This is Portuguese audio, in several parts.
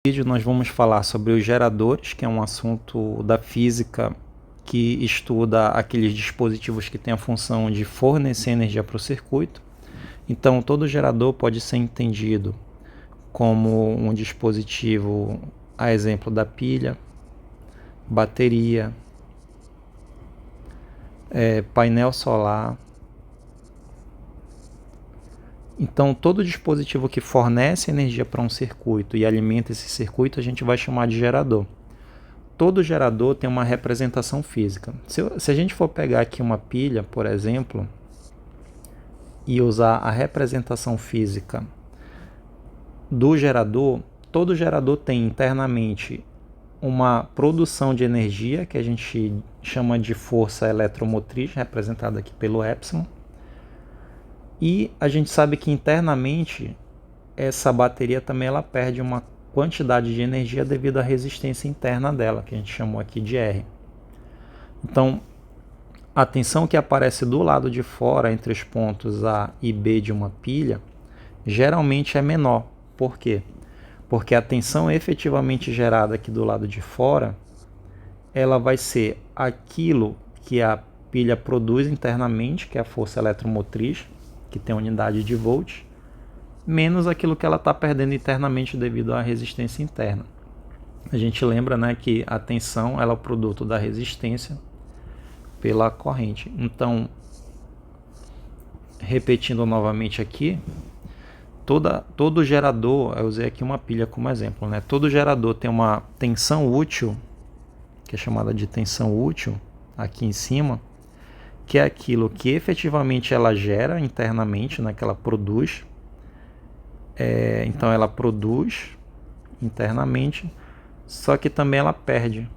Vídeo nós vamos falar sobre os geradores, que é um assunto da física que estuda aqueles dispositivos que têm a função de fornecer energia para o circuito. Então, todo gerador pode ser entendido como um dispositivo, a exemplo da pilha, bateria, painel solar. Então, todo dispositivo que fornece energia para um circuito e alimenta esse circuito, a gente vai chamar de gerador. Todo gerador tem uma representação física. Se a gente for pegar aqui uma pilha, por exemplo, e usar a representação física do gerador, todo gerador tem internamente uma produção de energia, que a gente chama de força eletromotriz, representada aqui pelo epsilon. E a gente sabe que internamente essa bateria também ela perde uma quantidade de energia devido à resistência interna dela, que a gente chamou aqui de R. Então, a tensão que aparece do lado de fora entre os pontos A e B de uma pilha geralmente é menor. Por quê? Porque a tensão efetivamente gerada aqui do lado de fora, ela vai ser aquilo que a pilha produz internamente, que é a força eletromotriz, que tem unidade de volts, menos aquilo que ela está perdendo internamente devido à resistência interna. A gente lembra, né, que a tensão ela é o produto da resistência pela corrente. Então, repetindo novamente aqui, todo gerador, eu usei aqui uma pilha como exemplo, né? Todo gerador tem uma tensão útil, que é chamada de tensão útil, aqui em cima, que é aquilo que efetivamente ela gera internamente, né, que ela produz. Então ela produz internamente, só que também ela perde.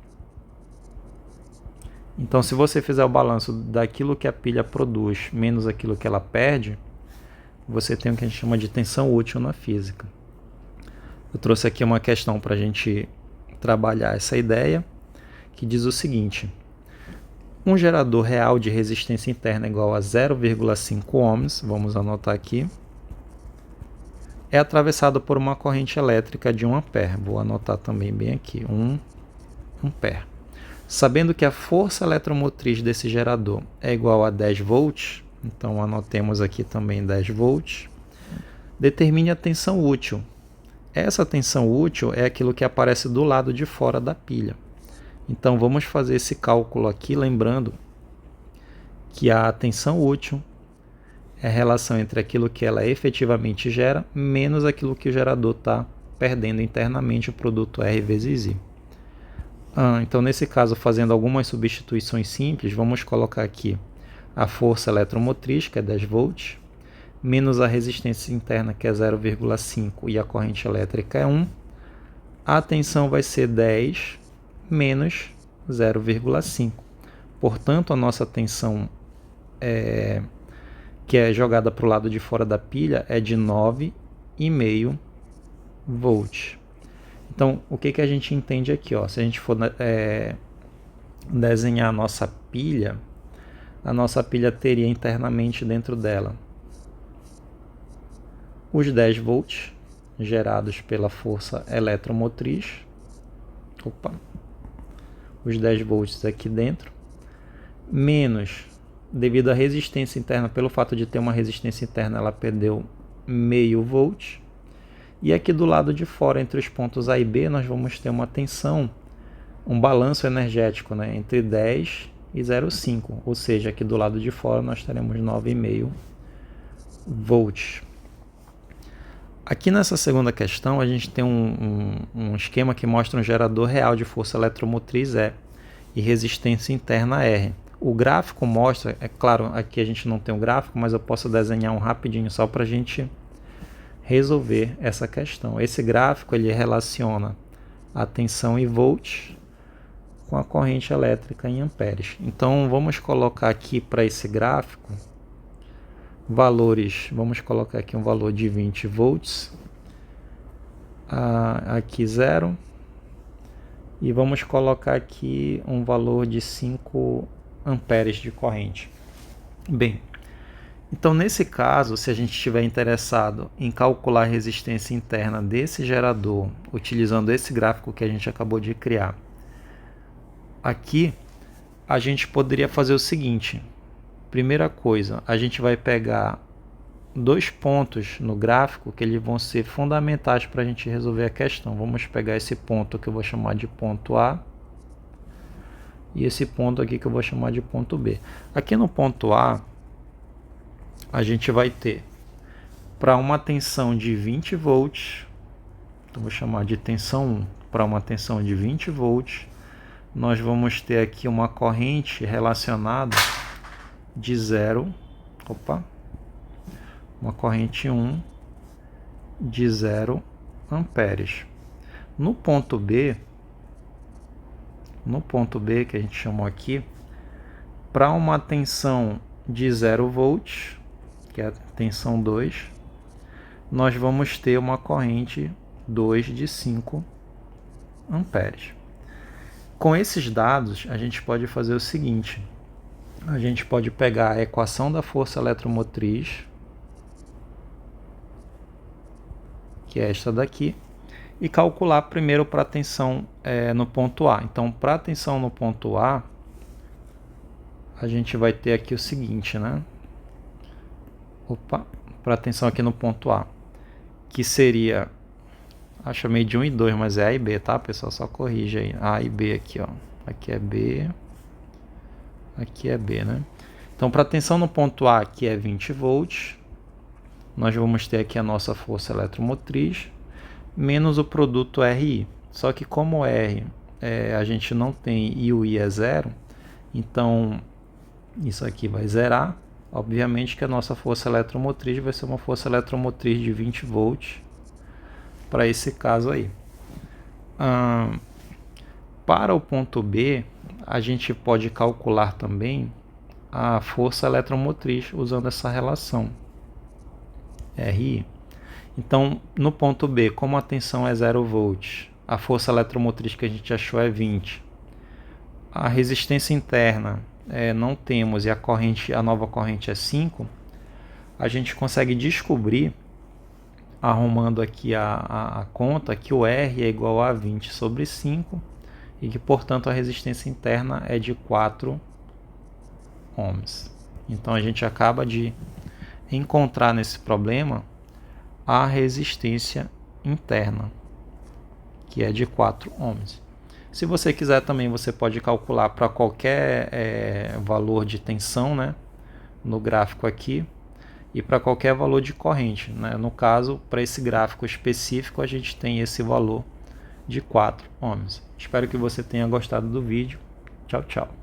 Então se você fizer o balanço daquilo que a pilha produz menos aquilo que ela perde, você tem o que a gente chama de tensão útil na física. Eu trouxe aqui uma questão para a gente trabalhar essa ideia, que diz o seguinte: um gerador real de resistência interna igual a 0,5 ohms, vamos anotar aqui, é atravessado por uma corrente elétrica de 1 ampere. Vou anotar também bem aqui, 1 ampere. Sabendo que a força eletromotriz desse gerador é igual a 10 volts, então anotemos aqui também 10 volts, determine a tensão útil. Essa tensão útil é aquilo que aparece do lado de fora da pilha. Então vamos fazer esse cálculo aqui, lembrando que a tensão útil é a relação entre aquilo que ela efetivamente gera menos aquilo que o gerador está perdendo internamente, o produto R vezes I. Então nesse caso, fazendo algumas substituições simples, vamos colocar aqui a força eletromotriz, que é 10 volts, menos a resistência interna, que é 0,5, e a corrente elétrica é 1. A tensão vai ser 10 menos 0,5. Portanto, a nossa tensão que é jogada para o lado de fora da pilha é de 9,5 volts. Então, o que a gente entende aqui? Se a gente for desenhar a nossa pilha teria internamente dentro dela os 10 volts gerados pela força eletromotriz. Os 10 volts aqui dentro, menos, devido à resistência interna, pelo fato de ter uma resistência interna, ela perdeu meio volt. E aqui do lado de fora, entre os pontos A e B, nós vamos ter uma tensão, um balanço energético, né, entre 10 e 0,5. Ou seja, aqui do lado de fora nós teremos 9,5 volts. Aqui nessa segunda questão, a gente tem um esquema que mostra um gerador real de força eletromotriz E e resistência interna R. O gráfico mostra, é claro, aqui a gente não tem um gráfico, mas eu posso desenhar um rapidinho só para a gente resolver essa questão. Esse gráfico ele relaciona a tensão em volts com a corrente elétrica em amperes. Então vamos colocar aqui para esse gráfico valores, vamos colocar aqui um valor de 20 volts, aqui 0, e vamos colocar aqui um valor de 5 amperes de corrente. Bem, Então, nesse caso, se a gente estiver interessado em calcular a resistência interna desse gerador, utilizando esse gráfico que a gente acabou de criar, aqui a gente poderia fazer o seguinte. Primeira coisa, a gente vai pegar 2 pontos no gráfico que eles vão ser fundamentais para a gente resolver a questão. Vamos pegar esse ponto que eu vou chamar de ponto A e esse ponto aqui que eu vou chamar de ponto B. Aqui no ponto A, a gente vai ter para uma tensão de 20 volts, então vou chamar de tensão 1, para uma tensão de 20 volts, nós vamos ter aqui uma corrente relacionada de 0, uma corrente 1 de 0 amperes. No ponto B que a gente chamou aqui, para uma tensão de 0 volts, que é a tensão 2, nós vamos ter uma corrente 2 de 5 amperes. Com esses dados, a gente pode fazer o seguinte: a gente pode pegar a equação da força eletromotriz, que é esta daqui, e calcular primeiro para a tensão no ponto A. Então, para a tensão no ponto A, a gente vai ter aqui o seguinte, né? Para a tensão aqui no ponto A, que seria, chamei de 1 e 2, mas é A e B, tá, pessoal? Só corrige aí. A e B aqui, ó. Aqui é B, aqui é B, né? Então, para a tensão no ponto A, que é 20 volts, nós vamos ter aqui a nossa força eletromotriz, menos o produto RI. Só que como R a gente não tem e o I é 0, então isso aqui vai zerar. Obviamente que a nossa força eletromotriz vai ser uma força eletromotriz de 20 volts para esse caso aí. Para o ponto B, a gente pode calcular também a força eletromotriz usando essa relação RI. Então, no ponto B, como a tensão é 0 volts, a força eletromotriz que a gente achou é 20, a resistência interna não temos e a nova corrente é 5, a gente consegue descobrir, arrumando aqui a conta, que o R é igual a 20 sobre 5 e que, portanto, a resistência interna é de 4 ohms. Então, a gente acaba de encontrar nesse problema a resistência interna, que é de 4 ohms. Se você quiser também, você pode calcular para qualquer valor de tensão, né, no gráfico aqui, e para qualquer valor de corrente, né? No caso, para esse gráfico específico, a gente tem esse valor de 4 ohms. Espero que você tenha gostado do vídeo. Tchau, tchau.